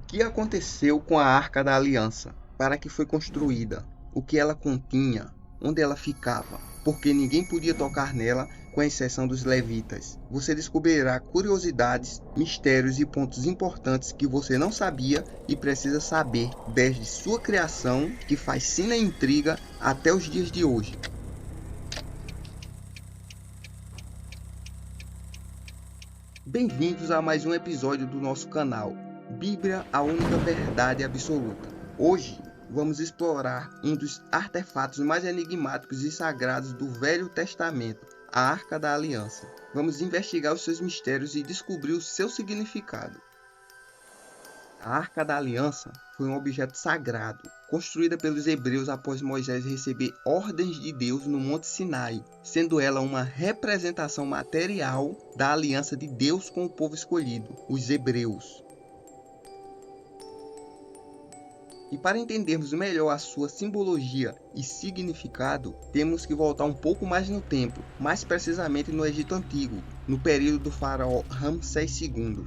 que aconteceu com a Arca da Aliança? Para que foi construída? O que ela continha? Onde ela ficava? Porque ninguém podia tocar nela, com exceção dos levitas. Você descobrirá curiosidades, mistérios e pontos importantes que você não sabia e precisa saber desde sua criação, que fascina e intriga até os dias de hoje. Bem-vindos a mais um episódio do nosso canal, Bíblia, a única verdade absoluta. Hoje vamos explorar um dos artefatos mais enigmáticos e sagrados do Velho Testamento, a Arca da Aliança. Vamos investigar os seus mistérios e descobrir o seu significado. A Arca da Aliança foi um objeto sagrado, construída pelos hebreus após Moisés receber ordens de Deus no Monte Sinai, sendo ela uma representação material da aliança de Deus com o povo escolhido, os hebreus. E para entendermos melhor a sua simbologia e significado, temos que voltar um pouco mais no tempo, mais precisamente no Egito Antigo, no período do faraó Ramsés II.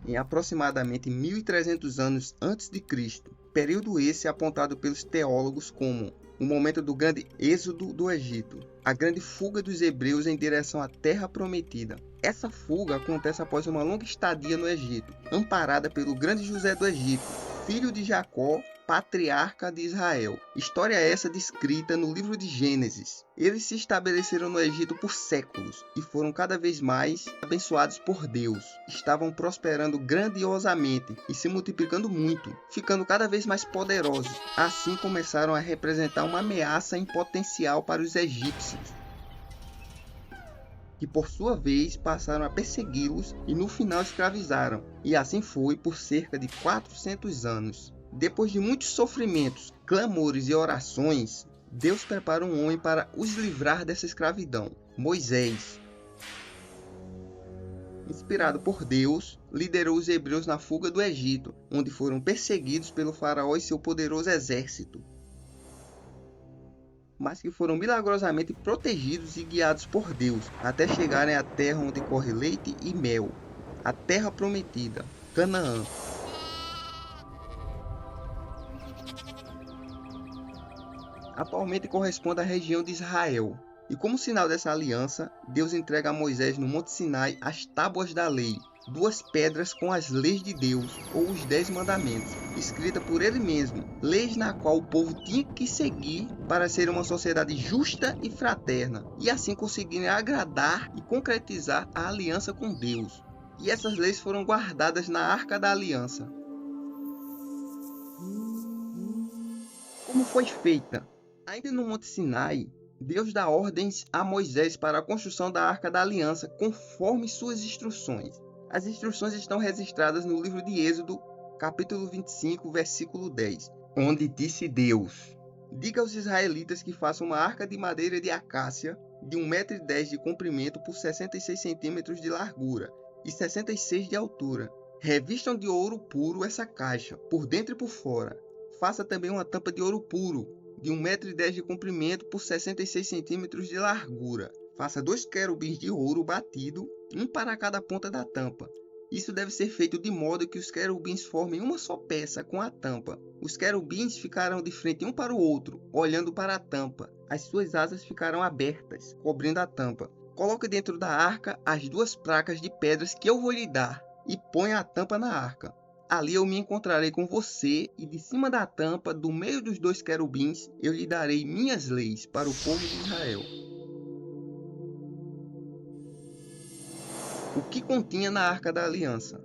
Em aproximadamente 1300 anos antes de Cristo, período esse apontado pelos teólogos como o momento do grande êxodo do Egito, a grande fuga dos hebreus em direção à Terra Prometida. Essa fuga acontece após uma longa estadia no Egito, amparada pelo grande José do Egito, filho de Jacó, patriarca de Israel. História essa descrita no livro de Gênesis. Eles se estabeleceram no Egito por séculos e foram cada vez mais abençoados por Deus. Estavam prosperando grandiosamente e se multiplicando muito, ficando cada vez mais poderosos. Assim começaram a representar uma ameaça em potencial para os egípcios, que por sua vez passaram a persegui-los e no final escravizaram. E assim foi por cerca de 400 anos. Depois de muitos sofrimentos, clamores e orações, Deus prepara um homem para os livrar dessa escravidão, Moisés. Inspirado por Deus, liderou os hebreus na fuga do Egito, onde foram perseguidos pelo faraó e seu poderoso exército, mas que foram milagrosamente protegidos e guiados por Deus, até chegarem à terra onde corre leite e mel, a terra prometida, Canaã. Atualmente corresponde à região de Israel. E como sinal dessa aliança, Deus entrega a Moisés no Monte Sinai as tábuas da lei, 2 pedras com as leis de Deus, ou os 10 mandamentos, escrita por ele mesmo, leis na qual o povo tinha que seguir para ser uma sociedade justa e fraterna, e assim conseguirem agradar e concretizar a aliança com Deus. E essas leis foram guardadas na Arca da Aliança. Como foi feita? Ainda no Monte Sinai, Deus dá ordens a Moisés para a construção da Arca da Aliança, conforme suas instruções. As instruções estão registradas no livro de Êxodo, capítulo 25, versículo 10, onde disse Deus: diga aos israelitas que façam uma arca de madeira de acácia, de 1,10 m de comprimento por 66 cm de largura e 66 de altura. Revistam de ouro puro essa caixa, por dentro e por fora. Faça também uma tampa de ouro puro, de 1,10 m de comprimento por 66 cm de largura. Faça 2 querubins de ouro batido, um para cada ponta da tampa. Isso deve ser feito de modo que os querubins formem uma só peça com a tampa. Os querubins ficarão de frente um para o outro, olhando para a tampa. As suas asas ficarão abertas, cobrindo a tampa. Coloque dentro da arca as 2 placas de pedras que eu vou lhe dar e ponha a tampa na arca. Ali eu me encontrarei com você, e de cima da tampa, do meio dos 2 querubins, eu lhe darei minhas leis para o povo de Israel. O que continha na Arca da Aliança?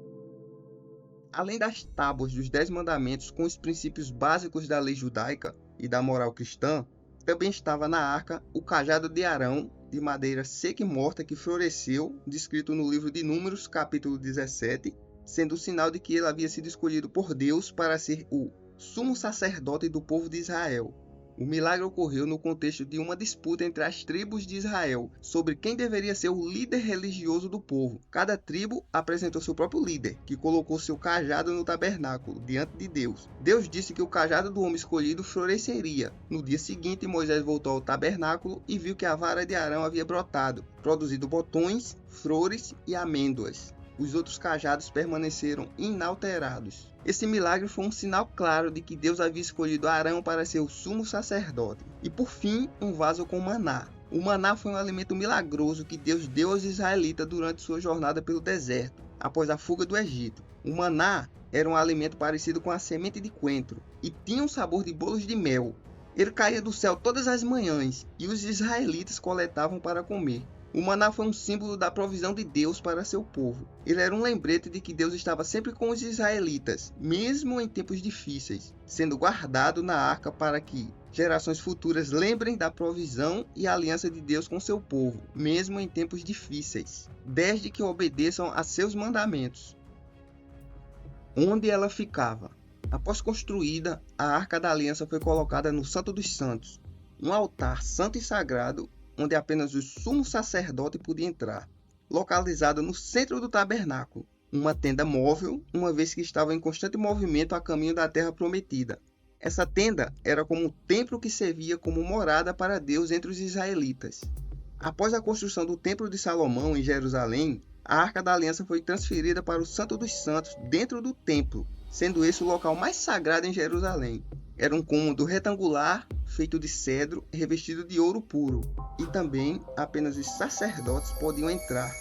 Além das tábuas dos 10 mandamentos com os princípios básicos da lei judaica e da moral cristã, também estava na arca o cajado de Arão, de madeira seca e morta que floresceu, descrito no livro de Números, capítulo 17, sendo o sinal de que ele havia sido escolhido por Deus para ser o sumo sacerdote do povo de Israel. O milagre ocorreu no contexto de uma disputa entre as tribos de Israel sobre quem deveria ser o líder religioso do povo. Cada tribo apresentou seu próprio líder, que colocou seu cajado no tabernáculo, diante de Deus. Deus disse que o cajado do homem escolhido floresceria. No dia seguinte, Moisés voltou ao tabernáculo e viu que a vara de Arão havia brotado, produzindo botões, flores e amêndoas. Os outros cajados permaneceram inalterados. Esse milagre foi um sinal claro de que Deus havia escolhido Arão para ser o sumo sacerdote. E por fim, um vaso com maná. O maná foi um alimento milagroso que Deus deu aos israelitas durante sua jornada pelo deserto, após a fuga do Egito. O maná era um alimento parecido com a semente de coentro e tinha um sabor de bolos de mel. Ele caía do céu todas as manhãs e os israelitas coletavam para comer. O maná foi um símbolo da provisão de Deus para seu povo. Ele era um lembrete de que Deus estava sempre com os israelitas, mesmo em tempos difíceis, sendo guardado na arca para que gerações futuras lembrem da provisão e aliança de Deus com seu povo, mesmo em tempos difíceis, desde que obedeçam a seus mandamentos. Onde ela ficava? Após construída, a Arca da Aliança foi colocada no Santo dos Santos, um altar santo e sagrado onde apenas o sumo sacerdote podia entrar, localizado no centro do tabernáculo, uma tenda móvel, uma vez que estava em constante movimento a caminho da terra prometida. Essa tenda era como um templo que servia como morada para Deus entre os israelitas. Após a construção do Templo de Salomão em Jerusalém, a Arca da Aliança foi transferida para o Santo dos Santos dentro do templo, sendo esse o local mais sagrado em Jerusalém. Era um cômodo retangular, feito de cedro, revestido de ouro puro, e também apenas os sacerdotes podiam entrar.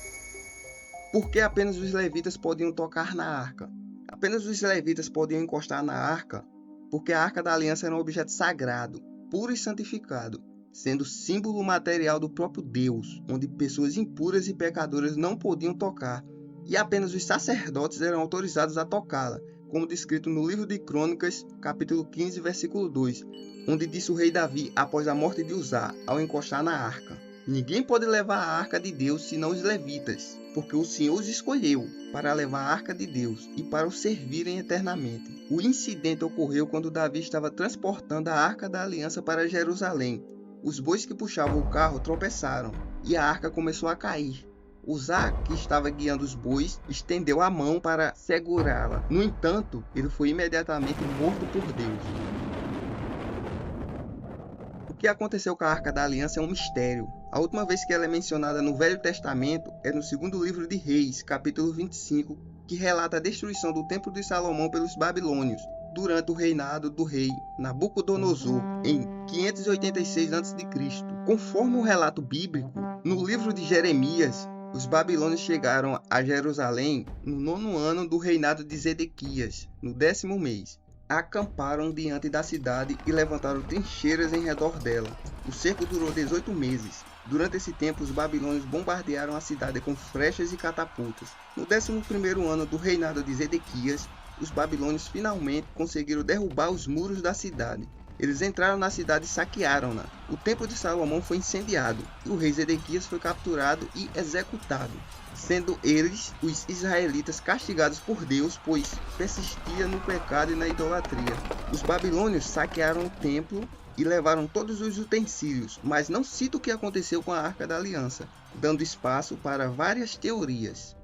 Por que apenas os levitas podiam tocar na arca? Apenas os levitas podiam encostar na arca, porque a Arca da Aliança era um objeto sagrado, puro e santificado, sendo símbolo material do próprio Deus, onde pessoas impuras e pecadoras não podiam tocar, e apenas os sacerdotes eram autorizados a tocá-la, como descrito no livro de Crônicas, capítulo 15, versículo 2, onde disse o rei Davi após a morte de Uzá, ao encostar na arca: ninguém pode levar a arca de Deus senão os levitas, porque o Senhor os escolheu para levar a arca de Deus e para o servirem eternamente. O incidente ocorreu quando Davi estava transportando a Arca da Aliança para Jerusalém. Os bois que puxavam o carro tropeçaram e a arca começou a cair. Uzá, que estava guiando os bois, estendeu a mão para segurá-la. No entanto, ele foi imediatamente morto por Deus. O que aconteceu com a Arca da Aliança é um mistério. A última vez que ela é mencionada no Velho Testamento é no segundo livro de Reis, capítulo 25, que relata a destruição do Templo de Salomão pelos babilônios, durante o reinado do rei Nabucodonosor, em 586 a.C. Conforme o relato bíblico, no livro de Jeremias, os babilônios chegaram a Jerusalém no 9º ano do reinado de Zedequias, no 10º mês. Acamparam diante da cidade e levantaram trincheiras em redor dela. O cerco durou 18 meses. Durante esse tempo, os babilônios bombardearam a cidade com flechas e catapultas. No 11º ano do reinado de Zedequias, os babilônios finalmente conseguiram derrubar os muros da cidade. Eles entraram na cidade e saquearam-na. O templo de Salomão foi incendiado e o rei Zedequias foi capturado e executado, sendo eles, os israelitas, castigados por Deus, pois persistia no pecado e na idolatria. Os babilônios saquearam o templo e levaram todos os utensílios, mas não cita o que aconteceu com a Arca da Aliança, dando espaço para várias teorias.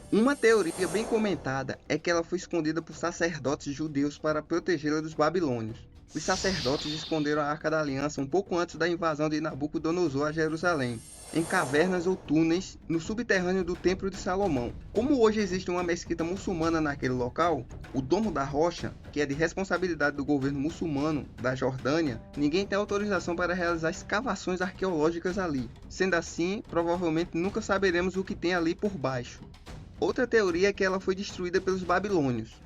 Uma teoria bem comentada é que ela foi escondida por sacerdotes judeus para protegê-la dos babilônios. Os sacerdotes esconderam a Arca da Aliança um pouco antes da invasão de Nabucodonosor a Jerusalém, em cavernas ou túneis no subterrâneo do Templo de Salomão. Como hoje existe uma mesquita muçulmana naquele local, o Domo da Rocha, que é de responsabilidade do governo muçulmano da Jordânia, ninguém tem autorização para realizar escavações arqueológicas ali. Sendo assim, provavelmente nunca saberemos o que tem ali por baixo. Outra teoria é que ela foi destruída pelos babilônios.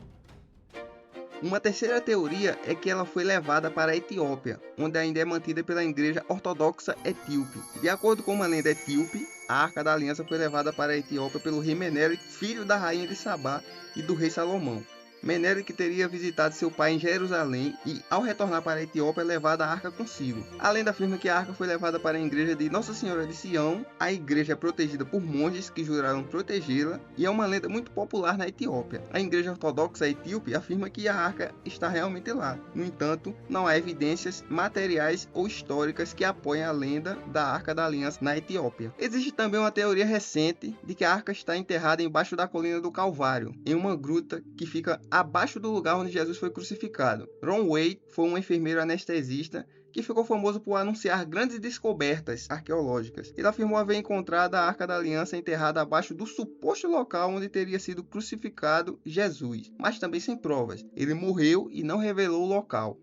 Uma terceira teoria é que ela foi levada para a Etiópia, onde ainda é mantida pela Igreja Ortodoxa Etíope. De acordo com uma lenda etíope, a Arca da Aliança foi levada para a Etiópia pelo rei Menelik, filho da rainha de Sabá e do rei Salomão. Menelik teria visitado seu pai em Jerusalém e, ao retornar para a Etiópia, levado a arca consigo. A lenda afirma que a arca foi levada para a igreja de Nossa Senhora de Sião. A igreja é protegida por monges que juraram protegê-la e é uma lenda muito popular na Etiópia. A igreja ortodoxa etíope afirma que a arca está realmente lá. No entanto, não há evidências materiais ou históricas que apoiem a lenda da Arca da Aliança na Etiópia. Existe também uma teoria recente de que a arca está enterrada embaixo da colina do Calvário, em uma gruta que fica abaixo do lugar onde Jesus foi crucificado. Ron Wade foi um enfermeiro anestesista que ficou famoso por anunciar grandes descobertas arqueológicas. Ele afirmou haver encontrado a Arca da Aliança enterrada abaixo do suposto local onde teria sido crucificado Jesus, mas também sem provas. Ele morreu e não revelou o local.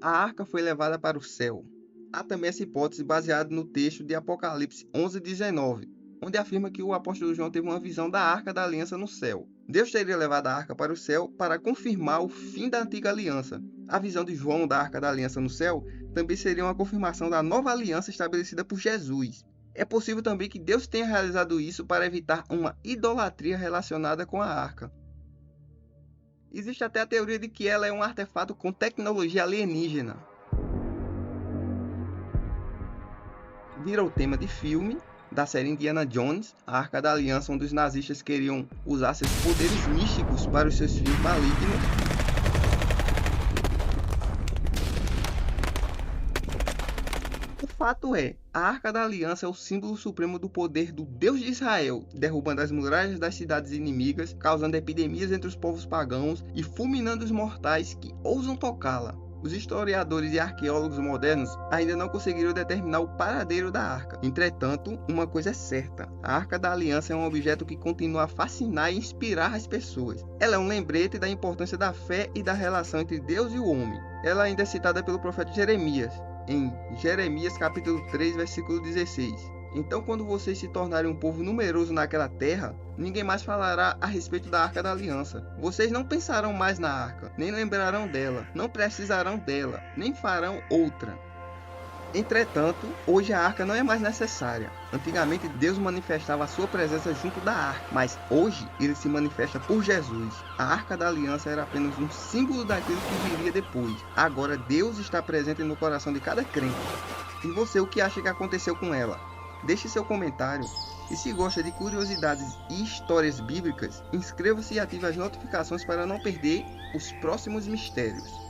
A arca foi levada para o céu. Há também essa hipótese baseada no texto de Apocalipse 11:19, onde afirma que o apóstolo João teve uma visão da Arca da Aliança no céu. Deus teria levado a arca para o céu para confirmar o fim da antiga aliança. A visão de João da Arca da Aliança no céu também seria uma confirmação da nova aliança estabelecida por Jesus. É possível também que Deus tenha realizado isso para evitar uma idolatria relacionada com a arca. Existe até a teoria de que ela é um artefato com tecnologia alienígena. Virou tema de filme da série Indiana Jones, a Arca da Aliança, onde os nazistas queriam usar seus poderes místicos para os seus fins malignos. O fato é, a Arca da Aliança é o símbolo supremo do poder do Deus de Israel, derrubando as muralhas das cidades inimigas, causando epidemias entre os povos pagãos e fulminando os mortais que ousam tocá-la. Os historiadores e arqueólogos modernos ainda não conseguiram determinar o paradeiro da arca. Entretanto, uma coisa é certa: a Arca da Aliança é um objeto que continua a fascinar e inspirar as pessoas. Ela é um lembrete da importância da fé e da relação entre Deus e o homem. Ela ainda é citada pelo profeta Jeremias, em Jeremias capítulo 3, versículo 16. Então, quando vocês se tornarem um povo numeroso naquela terra, ninguém mais falará a respeito da Arca da Aliança. Vocês não pensarão mais na arca, nem lembrarão dela, não precisarão dela, nem farão outra. Entretanto, hoje a arca não é mais necessária. Antigamente Deus manifestava a sua presença junto da arca, mas hoje ele se manifesta por Jesus. A Arca da Aliança era apenas um símbolo daquilo que viria depois. Agora Deus está presente no coração de cada crente. E você, o que acha que aconteceu com ela? Deixe seu comentário. E se gosta de curiosidades e histórias bíblicas, inscreva-se e ative as notificações para não perder os próximos mistérios.